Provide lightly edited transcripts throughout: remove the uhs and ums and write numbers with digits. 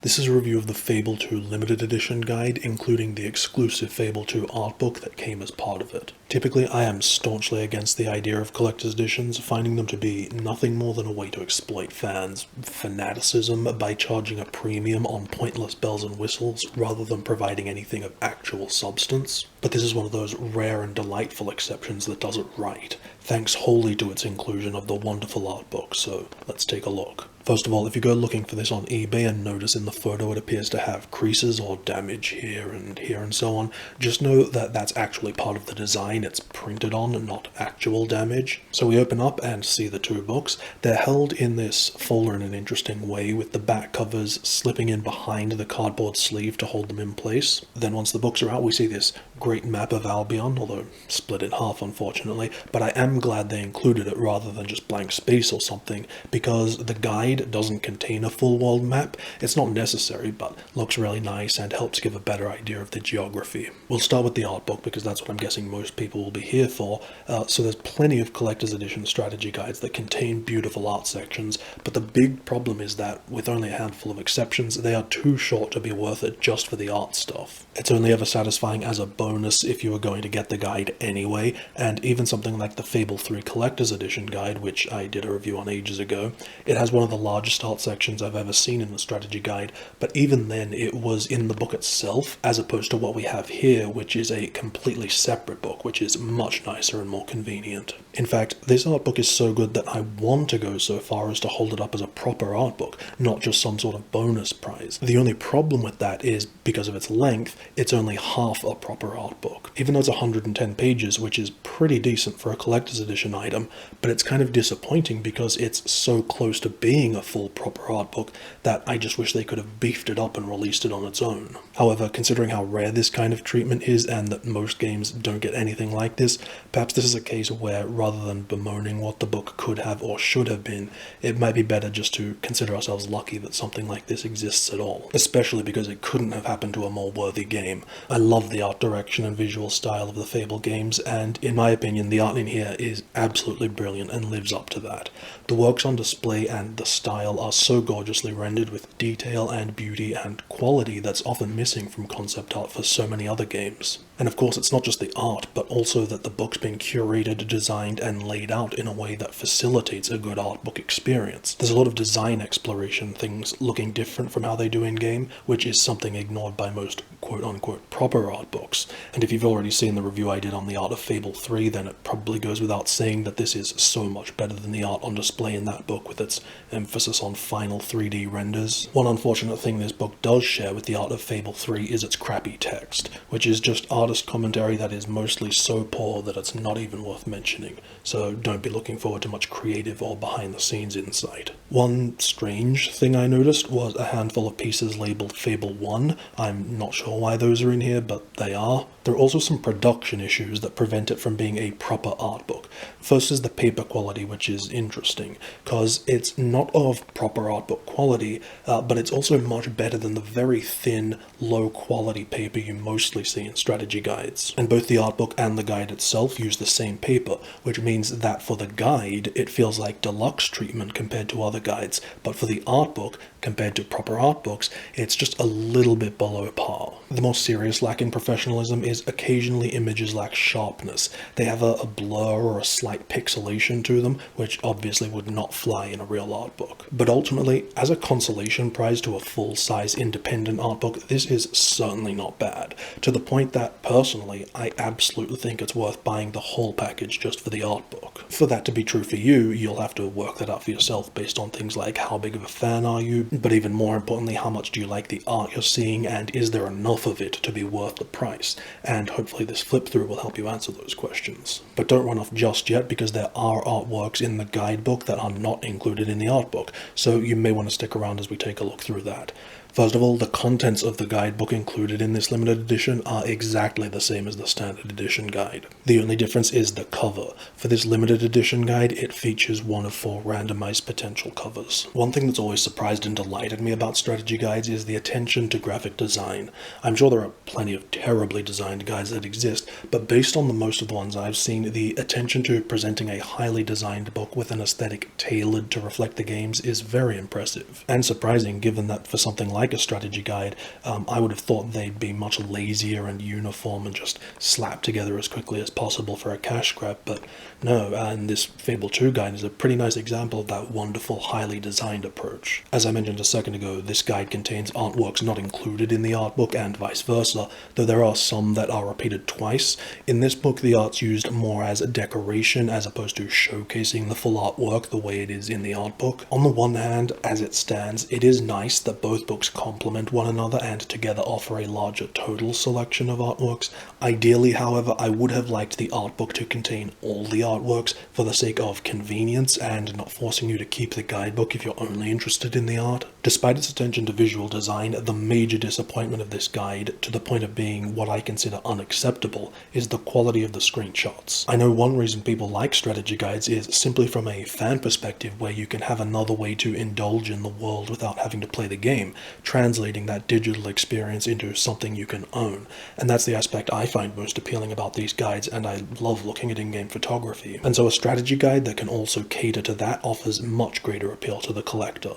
This is a review of the Fable 2 limited edition guide, including the exclusive Fable 2 art book that came as part of it. Typically, I am staunchly against the idea of collector's editions, finding them to be nothing more than a way to exploit fans' fanaticism by charging a premium on pointless bells and whistles rather than providing anything of actual substance. But this is one of those rare and delightful exceptions that does it right, thanks wholly to its inclusion of the wonderful art book, so let's take a look. First of all, if you go looking for this on eBay and notice in the photo it appears to have creases or damage here and so on, just know that that's actually part of the design it's printed on, not actual damage. So we open up and see the two books. They're held in this folder in an interesting way, with the back covers slipping in behind the cardboard sleeve to hold them in place. Then once the books are out, we see this great map of Albion, although split in half unfortunately, but I am glad they included it rather than just blank space or something, because the guide doesn't contain a full world map. It's not necessary, but looks really nice and helps give a better idea of the geography. We'll start with the art book because that's what I'm guessing most people will be here for. So there's plenty of collector's edition strategy guides that contain beautiful art sections, but the big problem is that, with only a handful of exceptions, they are too short to be worth it just for the art stuff. It's only ever satisfying as a bonus if you are going to get the guide anyway, and even something like the Fable 3 Collector's Edition guide, which I did a review on ages ago, it has one of the largest art sections I've ever seen in a strategy guide, but even then it was in the book itself, as opposed to what we have here, which is a completely separate book, which is much nicer and more convenient. In fact, this art book is so good that I want to go so far as to hold it up as a proper art book, not just some sort of bonus prize. The only problem with that is, because of its length, it's only half a proper art book. Even though it's 110 pages, which is pretty decent for a collector's edition item, but it's kind of disappointing because it's so close to being a full proper art book that I just wish they could have beefed it up and released it on its own. However, considering how rare this kind of treatment is and that most games don't get anything like this, perhaps this is a case where, rather than bemoaning what the book could have or should have been, it might be better just to consider ourselves lucky that something like this exists at all, especially because it couldn't have happened to a more worthy game. I love the art direction and visual style of the Fable games, and in my opinion the art in here is absolutely brilliant and lives up to that. The works on display and the style are so gorgeously rendered with detail and beauty and quality that's often missing from concept art for so many other games. And of course it's not just the art, but also that the book's been curated, designed, and laid out in a way that facilitates a good art book experience. There's a lot of design exploration, things looking different from how they do in-game, which is something ignored by most quote-unquote proper art books. And if you've already seen the review I did on the art of Fable 3, then it probably goes without saying that this is so much better than the art on display in that book, with its emphasis on final 3D renders. One unfortunate thing this book does share with the art of Fable 3 is its crappy text, which is just artist commentary that is mostly so poor that it's not even worth mentioning, so don't be looking forward to much creative or behind-the-scenes insight. One strange thing I noticed was a handful of pieces labeled Fable 1. I'm not sure why those are in here, but they are. There are also some production issues that prevent it from being a proper art book. First is the paper quality, which is interesting, because it's not of proper art book quality, but it's also much better than the very thin, low-quality paper you mostly see in strategy guides. And both the art book and the guide itself use the same paper, which means that for the guide, it feels like deluxe treatment compared to other guides, but for the art book, compared to proper art books, it's just a little bit below par. The more serious lack in professionalism is occasionally images lack sharpness. They have a blur or a slight pixelation to them, which obviously would not fly in a real art book. But ultimately, as a consolation prize to a full-size independent art book, this is certainly not bad, to the point that, personally, I absolutely think it's worth buying the whole package just for the art book. For that to be true for you, you'll have to work that out for yourself based on things like how big of a fan are you, but even more importantly, how much do you like the art you're seeing, and is there enough of it to be worth the price? And hopefully this flip-through will help you answer those questions. But don't run off just yet, because there are artworks in the guidebook that are not included in the art book, so you may want to stick around as we take a look through that. First of all, the contents of the guidebook included in this limited edition are exactly the same as the standard edition guide. The only difference is the cover. For this limited edition guide, it features one of 4 randomized potential covers. One thing that's always surprised and delighted me about strategy guides is the attention to graphic design. I'm sure there are plenty of terribly designed guides that exist, but based on most of the ones I've seen, the attention to presenting a highly designed book with an aesthetic tailored to reflect the games is very impressive, and surprising given that for something like like a strategy guide, I would have thought they'd be much lazier and uniform and just slapped together as quickly as possible for a cash grab, but no, and this Fable 2 guide is a pretty nice example of that wonderful, highly designed approach. As I mentioned a second ago, this guide contains artworks not included in the art book and vice versa, though there are some that are repeated twice. In this book, the art's used more as a decoration as opposed to showcasing the full artwork the way it is in the art book. On the one hand, as it stands, it is nice that both books complement one another and together offer a larger total selection of artworks. Ideally, however, I would have liked the art book to contain all the artworks for the sake of convenience and not forcing you to keep the guidebook if you're only interested in the art. Despite its attention to visual design, the major disappointment of this guide, to the point of being what I consider unacceptable, is the quality of the screenshots. I know one reason people like strategy guides is simply from a fan perspective, where you can have another way to indulge in the world without having to play the game, translating that digital experience into something you can own. And that's the aspect I find most appealing about these guides, and I love looking at in-game photography. And so a strategy guide that can also cater to that offers much greater appeal to the collector.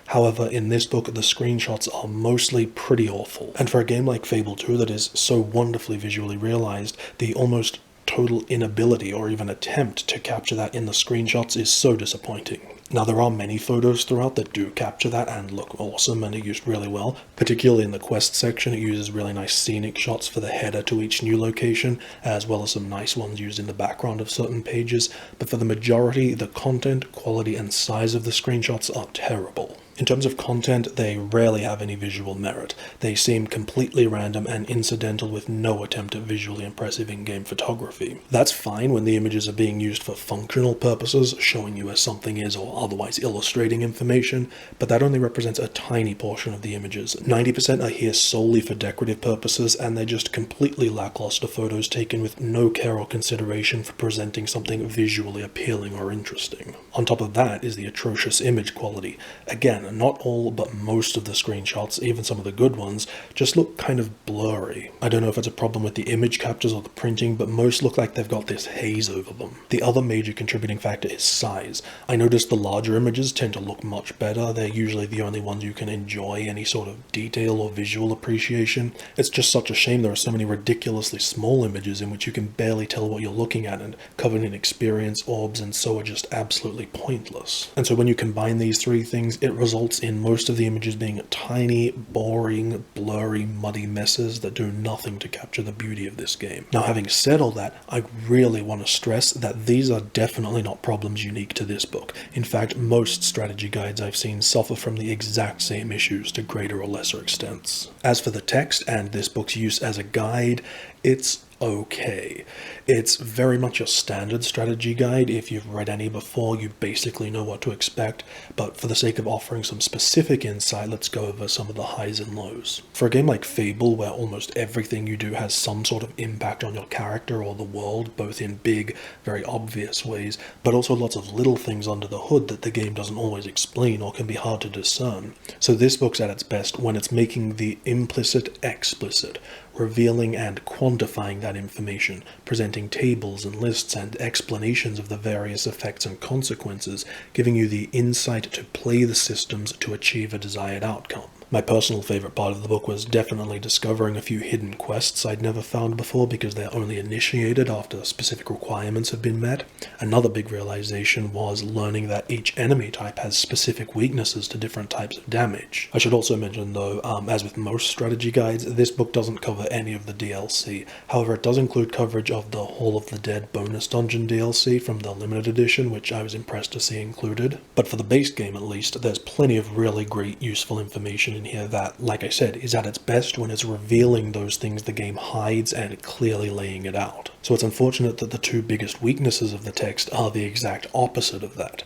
However, in this book, the screenshots are mostly pretty awful. And for a game like Fable 2 that is so wonderfully visually realized, the almost total inability or even attempt to capture that in the screenshots is so disappointing. Now, there are many photos throughout that do capture that and look awesome and are used really well. Particularly in the quest section, it uses really nice scenic shots for the header to each new location, as well as some nice ones used in the background of certain pages. But for the majority, the content, quality, and size of the screenshots are terrible. In terms of content, they rarely have any visual merit. They seem completely random and incidental with no attempt at visually impressive in-game photography. That's fine when the images are being used for functional purposes, showing you where something is or otherwise illustrating information, but that only represents a tiny portion of the images. 90% are here solely for decorative purposes, and they're just completely lackluster photos taken with no care or consideration for presenting something visually appealing or interesting. On top of that is the atrocious image quality. Again, not all, but most of the screenshots, even some of the good ones, just look kind of blurry. I don't know if it's a problem with the image captures or the printing, but most look like they've got this haze over them. The other major contributing factor is size. I noticed the larger images tend to look much better. They're usually the only ones you can enjoy any sort of detail or visual appreciation. It's just such a shame there are so many ridiculously small images in which you can barely tell what you're looking at and covered in experience orbs and so are just absolutely pointless. And so when you combine these three things, it results in most of the images being tiny, boring, blurry, muddy messes that do nothing to capture the beauty of this game. Now, having said all that, I really want to stress that these are definitely not problems unique to this book. In fact, most strategy guides I've seen suffer from the exact same issues to greater or lesser extents. As for the text and this book's use as a guide, it's okay. It's very much a standard strategy guide. If you've read any before, you basically know what to expect, but for the sake of offering some specific insight, let's go over some of the highs and lows. For a game like Fable, where almost everything you do has some sort of impact on your character or the world, both in big, very obvious ways, but also lots of little things under the hood that the game doesn't always explain or can be hard to discern. So this book's at its best when it's making the implicit explicit, revealing and quantifying that information, presenting tables and lists and explanations of the various effects and consequences, giving you the insight to play the systems to achieve a desired outcome. My personal favorite part of the book was definitely discovering a few hidden quests I'd never found before because they're only initiated after specific requirements have been met. Another big realization was learning that each enemy type has specific weaknesses to different types of damage. I should also mention though, as with most strategy guides, this book doesn't cover any of the DLC. However, it does include coverage of the Hall of the Dead bonus dungeon DLC from the limited edition, which I was impressed to see included. But for the base game at least, there's plenty of really great useful information in here that, like I said, is at its best when it's revealing those things the game hides and clearly laying it out. So it's unfortunate that the two biggest weaknesses of the text are the exact opposite of that.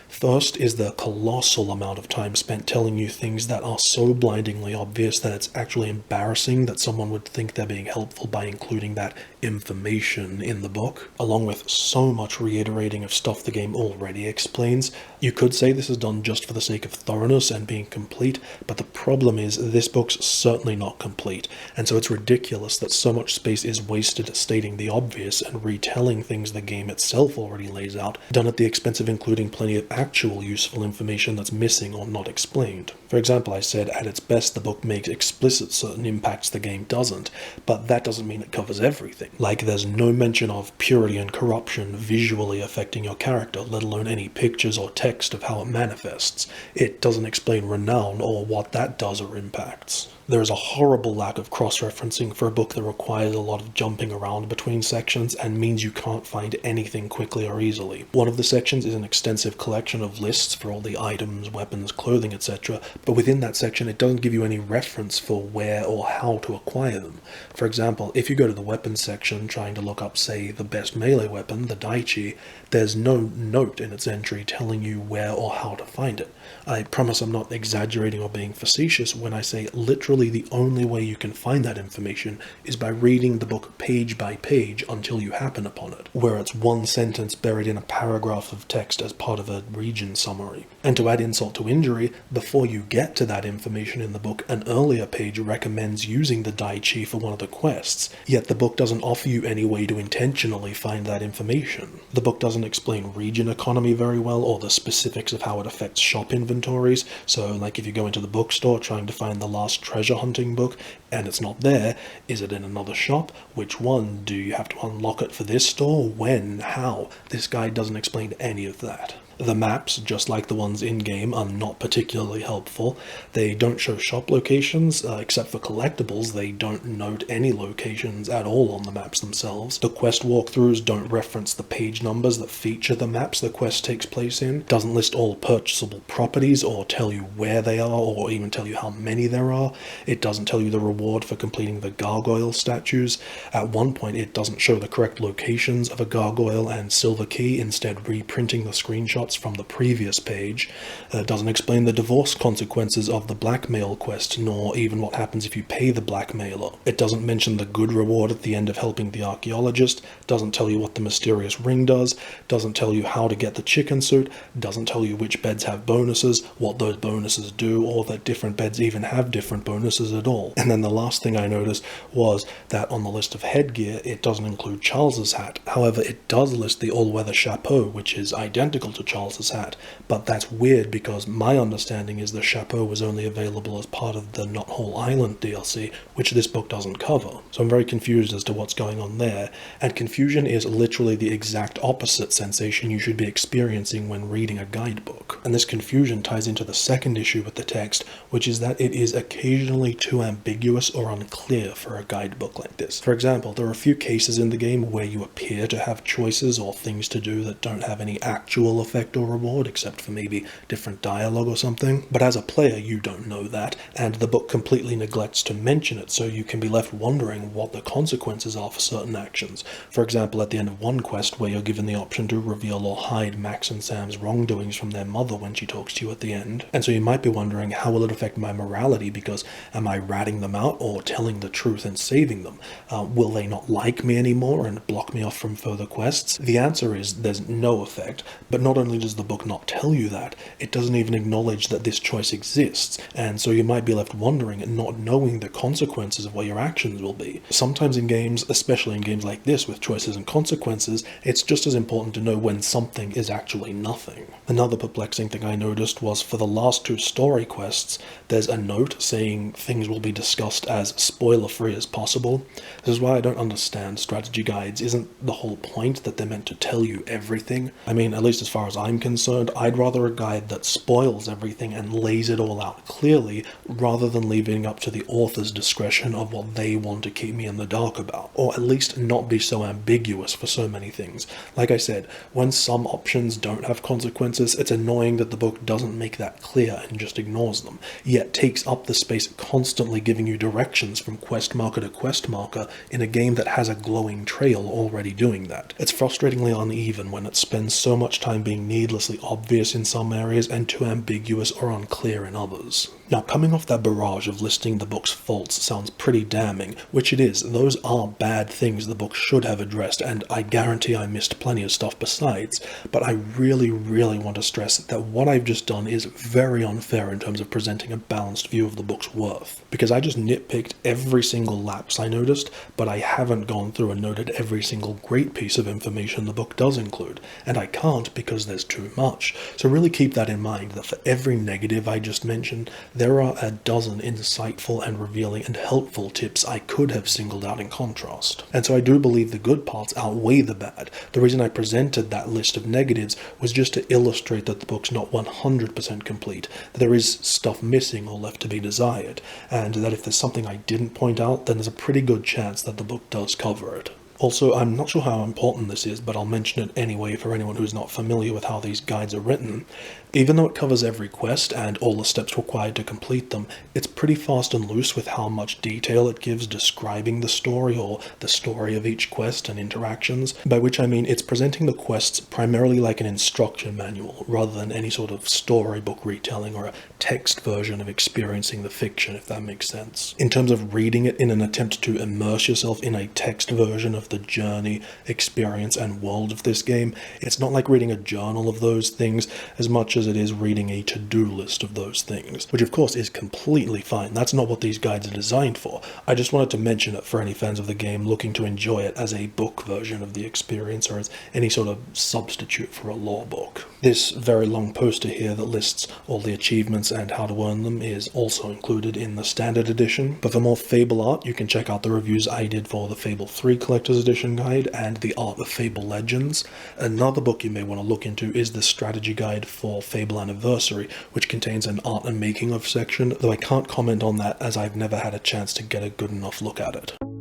First is the colossal amount of time spent telling you things that are so blindingly obvious that it's actually embarrassing that someone would think they're being helpful by including that information in the book, along with so much reiterating of stuff the game already explains. You could say this is done just for the sake of thoroughness and being complete, but the problem is this book's certainly not complete, and so it's ridiculous that so much space is wasted stating the obvious and retelling things the game itself already lays out, done at the expense of including plenty of actual useful information that's missing or not explained. For example, I said at its best the book makes explicit certain impacts the game doesn't, but that doesn't mean it covers everything. Like there's no mention of purity and corruption visually affecting your character, let alone any pictures or text of how it manifests. It doesn't explain renown or what that does or impacts. There is a horrible lack of cross-referencing for a book that requires a lot of jumping around between sections and means you can't find anything quickly or easily. One of the sections is an extensive collection of lists for all the items, weapons, clothing, etc., but within that section it doesn't give you any reference for where or how to acquire them. For example, if you go to the weapons section trying to look up, say, the best melee weapon, the Daichi, there's no note in its entry telling you where or how to find it. I promise I'm not exaggerating or being facetious when I say literally the only way you can find that information is by reading the book page by page until you happen upon it, where it's one sentence buried in a paragraph of text as part of a region summary. And to add insult to injury, before you get to that information in the book, an earlier page recommends using the Daichi for one of the quests, yet the book doesn't offer you any way to intentionally find that information. The book doesn't explain region economy very well or the specifics of how it affects shop inventories, so like if you go into the bookstore trying to find the last treasure hunting book and it's not there, is it in another shop? Which one? Do you have to unlock it for this store? When? How? This guide doesn't explain any of that. The maps, just like the ones in-game, are not particularly helpful. They don't show shop locations, except for collectibles. They don't note any locations at all on the maps themselves. The quest walkthroughs don't reference the page numbers that feature the maps the quest takes place in, doesn't list all purchasable properties or tell you where they are or even tell you how many there are. It doesn't tell you the reward for completing the gargoyle statues. At one point it doesn't show the correct locations of a gargoyle and silver key, instead reprinting the screenshots from the previous page. It doesn't explain the divorce consequences of the blackmail quest, nor even what happens if you pay the blackmailer. It doesn't mention the good reward at the end of helping the archaeologist, doesn't tell you what the mysterious ring does, doesn't tell you how to get the chicken suit, doesn't tell you which beds have bonuses, what those bonuses do, or that different beds even have different bonuses at all. And then the last thing I noticed was that on the list of headgear, it doesn't include Charles's hat. However, it does list the all-weather chapeau, which is identical to Charles's hat, but that's weird because my understanding is the chapeau was only available as part of the Knothole Island DLC, which this book doesn't cover. So I'm very confused as to what's going on there, and confusion is literally the exact opposite sensation you should be experiencing when reading a guidebook. And this confusion ties into the second issue with the text, which is that it is occasionally too ambiguous or unclear for a guidebook like this. For example, there are a few cases in the game where you appear to have choices or things to do that don't have any actual effect or reward, except for maybe different dialogue or something. But as a player, you don't know that, and the book completely neglects to mention it, so you can be left wondering what the consequences are for certain actions. For example, at the end of one quest where you're given the option to reveal or hide Max and Sam's wrongdoings from their mother when she talks to you at the end. And so you might be wondering, how will it affect my morality, because am I ratting them out or telling the truth and saving them? Will they not like me anymore and block me off from further quests? The answer is there's no effect, but not only does the book not tell you that, it doesn't even acknowledge that this choice exists, and so you might be left wondering and not knowing the consequences of what your actions will be. Sometimes in games, especially in games like this with choices and consequences, it's just as important to know when something is actually nothing. Another perplexing thing I noticed was for the last two story quests, there's a note saying things will be discussed as spoiler-free as possible. This is why I don't understand strategy guides. Isn't the whole point that they're meant to tell you everything? I mean, at least as far as I'm concerned, I'd rather a guide that spoils everything and lays it all out clearly, rather than leaving up to the author's discretion of what they want to keep me in the dark about, or at least not be so ambiguous for so many things. Like I said, when some options don't have consequences, it's annoying that the book doesn't make that clear and just ignores them, yet takes up the space constantly giving you directions from quest marker to quest marker in a game that has a glowing trail already doing that. It's frustratingly uneven when it spends so much time being needlessly obvious in some areas and too ambiguous or unclear in others. Now, coming off that barrage of listing the book's faults sounds pretty damning, which it is. Those are bad things the book should have addressed, and I guarantee I missed plenty of stuff besides, but I really want to stress that what I've just done is very unfair in terms of presenting a balanced view of the book's worth, because I just nitpicked every single lapse I noticed, but I haven't gone through and noted every single great piece of information the book does include, and I can't because there's too much. So really keep that in mind, that for every negative I just mentioned, there are a dozen insightful and revealing and helpful tips I could have singled out in contrast. And so I do believe the good parts outweigh the bad. The reason I presented that list of negatives was just to illustrate that the book's not 100% complete, that there is stuff missing or left to be desired, and that if there's something I didn't point out, then there's a pretty good chance that the book does cover it. Also, I'm not sure how important this is, but I'll mention it anyway for anyone who's not familiar with how these guides are written. Even though it covers every quest and all the steps required to complete them, it's pretty fast and loose with how much detail it gives describing the story or the story of each quest and interactions, by which I mean it's presenting the quests primarily like an instruction manual rather than any sort of storybook retelling or a text version of experiencing the fiction, if that makes sense. In terms of reading it in an attempt to immerse yourself in a text version of the journey, experience, and world of this game, it's not like reading a journal of those things as much as it is reading a to-do list of those things, which of course is completely fine. That's not what these guides are designed for. I just wanted to mention it for any fans of the game looking to enjoy it as a book version of the experience or as any sort of substitute for a lore book. This very long poster here that lists all the achievements and how to earn them is also included in the standard edition, but for more Fable art you can check out the reviews I did for the Fable 3 Collector's Edition guide and the Art of Fable Legends. Another book you may want to look into is the strategy guide for Fable Anniversary, which contains an art and making of section, though I can't comment on that as I've never had a chance to get a good enough look at it.